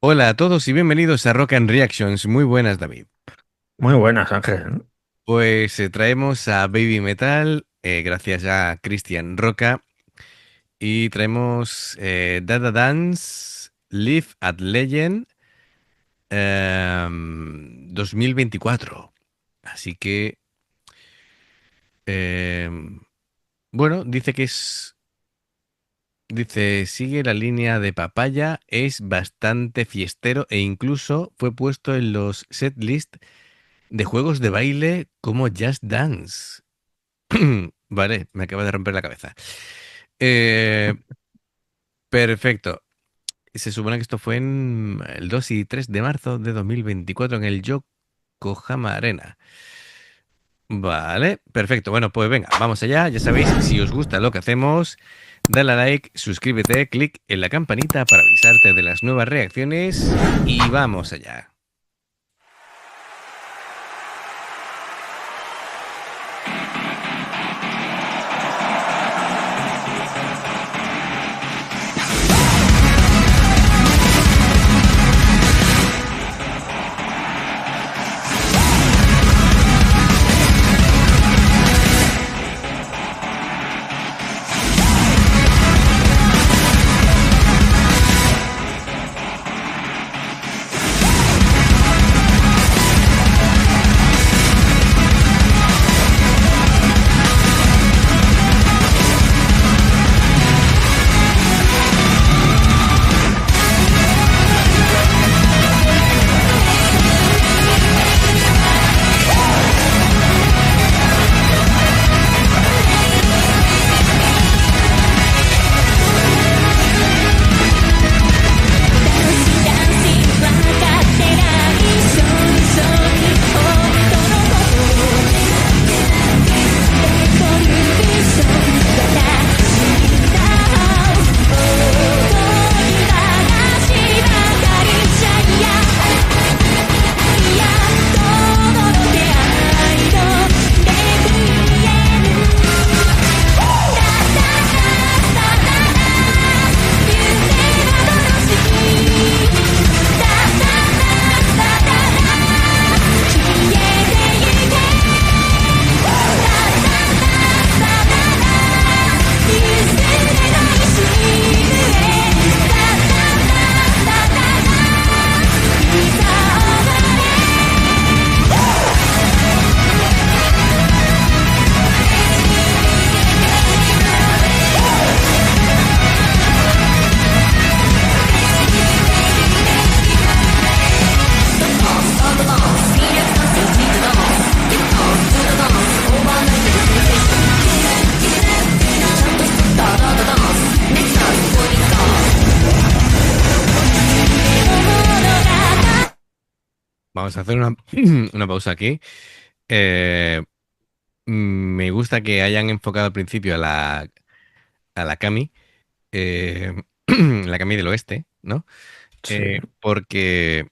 Hola a todos y bienvenidos a Rock and Reactions. Muy buenas, David. Muy buenas, Ángel. Pues traemos a Baby Metal, gracias a Cristian Roca, y traemos Dada Dance, Live at Legend 2024. Así que, bueno, dice, sigue la línea de Papaya, es bastante fiestero e incluso fue puesto en los setlist de juegos de baile como Just Dance. Vale, me acaba de romper la cabeza. Eh, perfecto. Se supone que esto fue en el 2 y 3 de marzo de 2024 en el Yokohama Arena. Vale, perfecto. Bueno, pues venga, vamos allá. Ya sabéis, si os gusta lo que hacemos, dale a like, suscríbete, clic en la campanita para avisarte de las nuevas reacciones y vamos allá. Vamos a hacer una, una pausa aquí. Eh, Me gusta que hayan enfocado al principio a la Cami, eh, la Cami del Oeste, ¿no? Sí, Porque,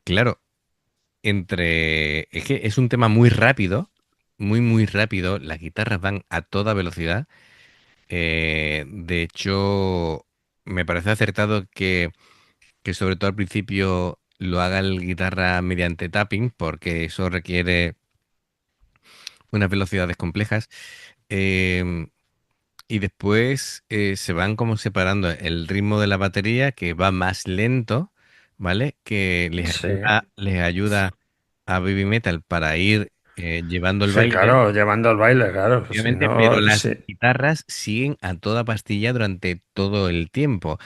claro, es que es un tema muy rápido, muy rápido, las guitarras van a toda velocidad. De hecho, me parece acertado que sobre todo al principio lo haga el guitarra mediante tapping, porque eso requiere unas velocidades complejas. Em, Y después se van como separando el ritmo de la batería que va más lento, ¿vale? Que sí, les ayuda a Baby Metal para ir llevando el sí, baile, claro, llevando el baile, claro. Pues si obviamente, pero no, las sí, guitarras siguen a toda pastilla durante todo el tiempo.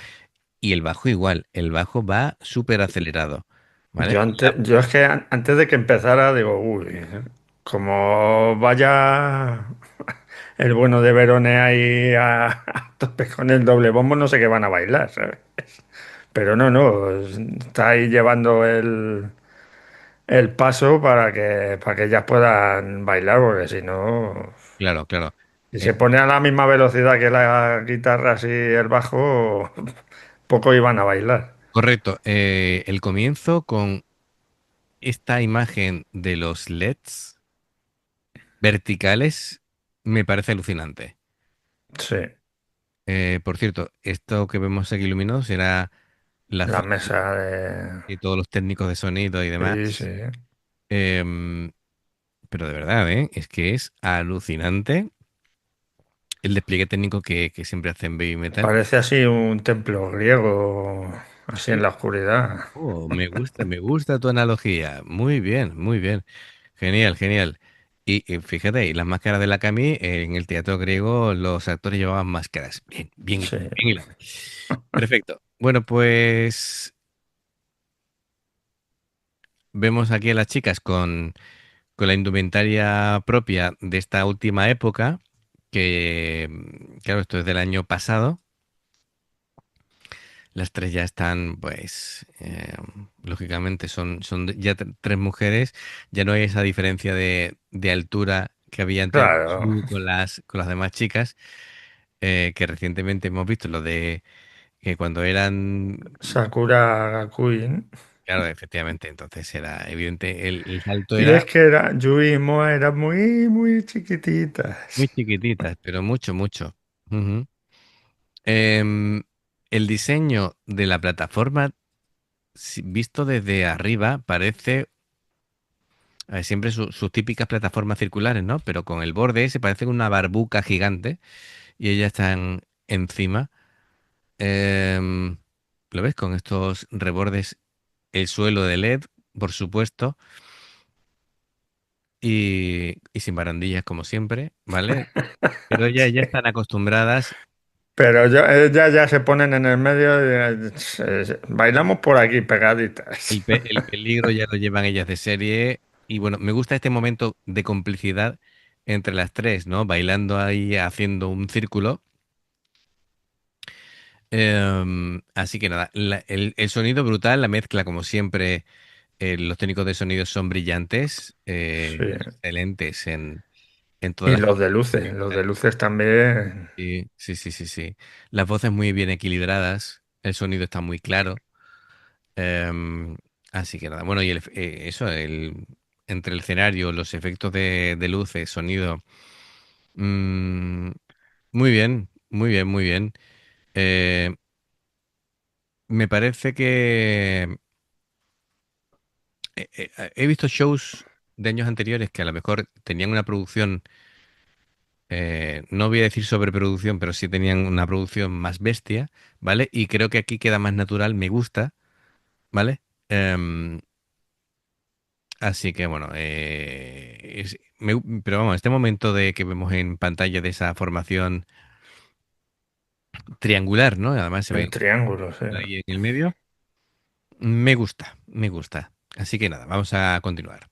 Y el bajo igual, el bajo va súper acelerado, ¿vale? yo es que antes de que empezara digo, uy, como vaya el bueno de Verone ahí a tope con el doble bombo, no sé qué van a bailar, ¿sabes? Pero no, está ahí llevando el paso para que ellas puedan bailar, porque si no. Claro, claro. Si Eh, se pone a la misma velocidad que la guitarra y el bajo, poco iban a bailar. correcto. El comienzo con esta imagen de los LEDs verticales me parece alucinante. Sí, Por cierto, esto que vemos aquí iluminado será la La zona mesa de... y todos los técnicos de sonido y Sí, sí. demás. Em, pero de verdad, ¿eh? Es que es alucinante el despliegue técnico que siempre hacen Baby Metal. Parece así un templo griego, así en Sí. la oscuridad. Oh, me gusta tu analogía. Muy bien, muy bien. Genial, genial. Y fíjate, y las máscaras de la Cami, en el teatro griego los actores llevaban máscaras. Bien, bien, Sí. bien hilado. Perfecto. Bueno, pues vemos aquí a las chicas con la indumentaria propia de esta última época, que, claro, esto es del año pasado. Las tres ya están, pues, lógicamente son ya tres mujeres, ya no hay esa diferencia de altura que había entre Claro. Su con las demás chicas, que recientemente hemos visto, lo de que cuando eran, Sakura Queen. claro, efectivamente, entonces era evidente, el salto Y era es que era, Yui y Moa eran muy, muy muy chiquititas. chiquititas, pero mucho, mucho. Ujú. Em, el diseño de la plataforma, visto desde arriba, parece siempre sus típicas plataformas circulares, ¿no? Pero con el borde ese parece una barbuca gigante y ellas están encima. Em, ¿Lo ves? Con estos rebordes, el suelo de LED, por supuesto, y sin barandillas como siempre, ¿vale? Pero ellas ya están acostumbradas. Pero ellas ya se ponen en el medio y bailamos por aquí pegaditas. El peligro ya lo llevan ellas de serie. Y bueno, me gusta este momento de complicidad entre las tres, ¿no? Bailando ahí, haciendo un círculo. Así que nada, el sonido brutal, la mezcla, como siempre, los técnicos de sonido son brillantes, Sí. excelentes en todas Y las composiciones que los de hacen. luces también. Sí, sí, sí, sí, sí. Las voces muy bien equilibradas, el sonido está muy claro. em, Así que nada, bueno, y eso, entre el escenario, los efectos de luces, sonido, mm, muy bien, muy bien, muy bien. Eh, Me parece que he visto shows de años anteriores que a lo mejor tenían una producción, no voy a decir sobreproducción, pero sí tenían una producción más bestia, ¿vale? Y creo que aquí queda más natural, me gusta, ¿vale? Así que bueno, pero vamos, este momento de que vemos en pantalla de esa formación triangular, ¿no? Además se En ve triángulos, sí. ahí en el medio, me gusta, me gusta. Así que nada, vamos a continuar.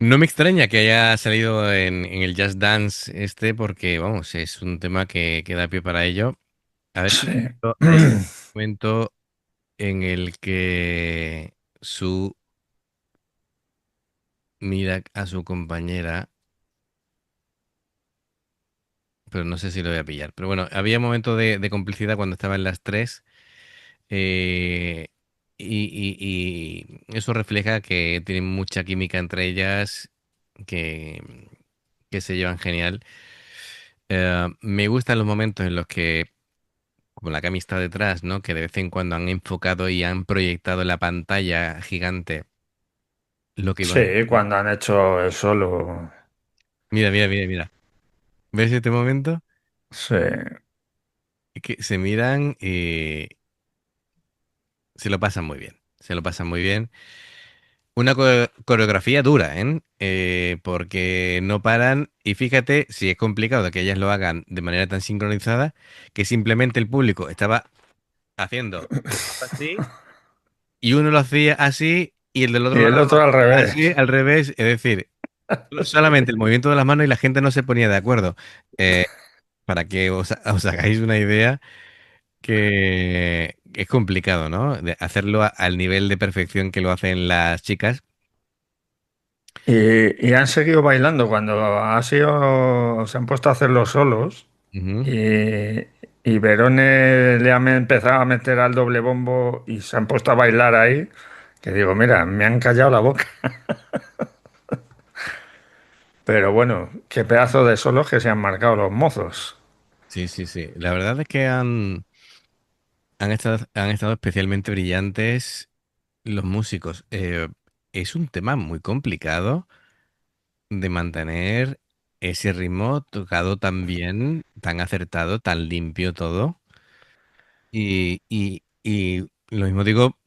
No me extraña que haya salido en el Just Dance este, porque, vamos, es un tema que da pie para ello. A ver si Sí. hay un momento en el que su mira a su compañera, pero no sé si lo voy a pillar. Pero bueno, había un momento de complicidad cuando estaban las tres, eh, y eso refleja que tienen mucha química entre ellas, que, que se llevan genial. Me gustan los momentos en los que, como la que está detrás, ¿no? Que de vez en cuando han enfocado y han proyectado en la pantalla gigante lo que iban Sí, haciendo. cuando han hecho el solo. Mira, mira, mira, mira. ¿Ves este momento? Sí. Que se miran y se lo pasan muy bien. Se lo pasan muy bien. Una coreografía dura, ¿eh? Porque no paran y fíjate si es complicado que ellas lo hagan de manera tan sincronizada que simplemente el público estaba haciendo el paso así y uno lo hacía así y el del Y otro el lado otro al así revés. al revés. Es decir, solamente el movimiento de las manos y la gente no se ponía de acuerdo. Eh, para que os hagáis una idea que es complicado, ¿no? De hacerlo al nivel de perfección que lo hacen las chicas. Y han seguido bailando cuando ha sido, se han puesto a hacerlo solos. Ujú. Y Verone le han empezado a meter al doble bombo y se han puesto a bailar ahí. Que digo, mira, me han callado la boca. Pero bueno, qué pedazo de solos que se han marcado los mozos. Sí, sí, sí. La verdad es que han estado especialmente brillantes los músicos. Es un tema muy complicado de mantener ese ritmo tocado tan bien, tan acertado, tan limpio todo. Y lo mismo digo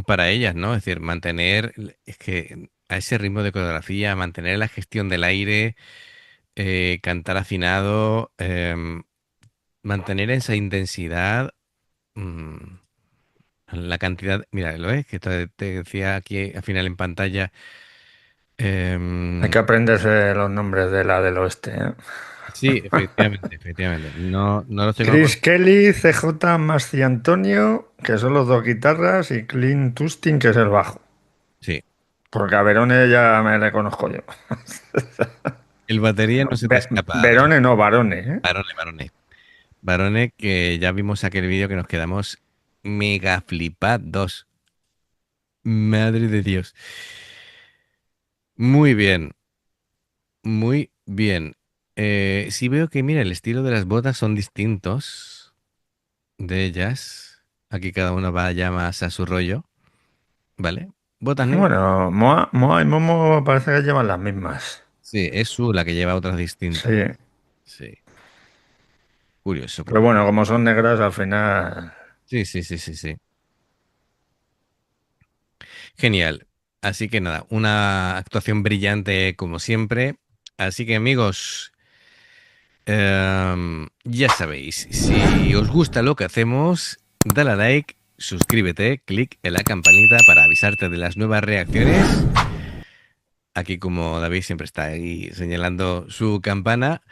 para ellas, ¿no? Es decir, mantener, es que a ese ritmo de coreografía, mantener la gestión del aire, cantar afinado, mantener esa intensidad, mm, la cantidad, mira, lo es, que te decía aquí al final en pantalla, Hay em, que aprenderse los nombres de la del oeste, ¿eh? sí, efectivamente, efectivamente, no, no los tengo Chris con... Kelly, CJ Antonio, que son los dos guitarras, y Clint Tustin, que es el bajo. Sí, Porque a Verone ya me le conozco yo. el batería no se te escapa de Verone no, Varone, ¿eh? varones, varones. Varones, que ya vimos aquel vídeo que nos quedamos mega flipados. Madre de Dios. Muy bien, muy bien. Sí veo que, mira, el estilo de las botas son distintos de ellas. Aquí cada uno va ya más a su rollo, ¿vale? Botas negras. Bueno, Moa y Momo parece que llevan las mismas. Sí, es su la que lleva otras Sí, distintas. Sí, curioso, pero curioso. bueno, como son negras, al final. Sí, sí, sí, sí, sí. Genial. Así que nada, una actuación brillante como siempre. Así que amigos, ya sabéis, si os gusta lo que hacemos, dale a like, suscríbete, clic en la campanita para avisarte de las nuevas reacciones. Aquí como David siempre está ahí señalando su campana.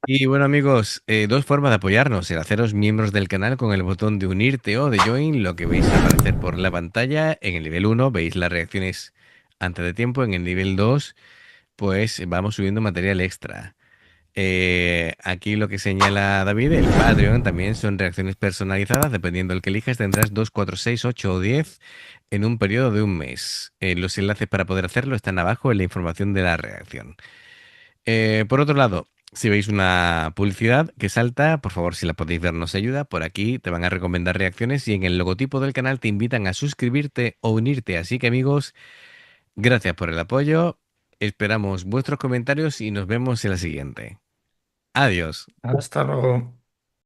Y bueno amigos, dos formas de apoyarnos, el haceros miembros del canal con el botón de unirte o de join, lo que veis aparecer por la pantalla. En el nivel uno veis las reacciones antes de tiempo, en el nivel 2 pues vamos subiendo material extra. Aquí lo que señala David, el Patreon también son reacciones personalizadas, dependiendo del que elijas tendrás 2 4 6 8 o 10 en un periodo de un mes. Los enlaces para poder hacerlo están abajo en la información de la reacción. Por otro lado, si veis una publicidad que salta, por favor, si la podéis ver, nos ayuda. Por aquí te van a recomendar reacciones y en el logotipo del canal te invitan a suscribirte o unirte. Así que amigos, gracias por el apoyo. Esperamos vuestros comentarios y nos vemos en la siguiente. Adiós. Hasta luego.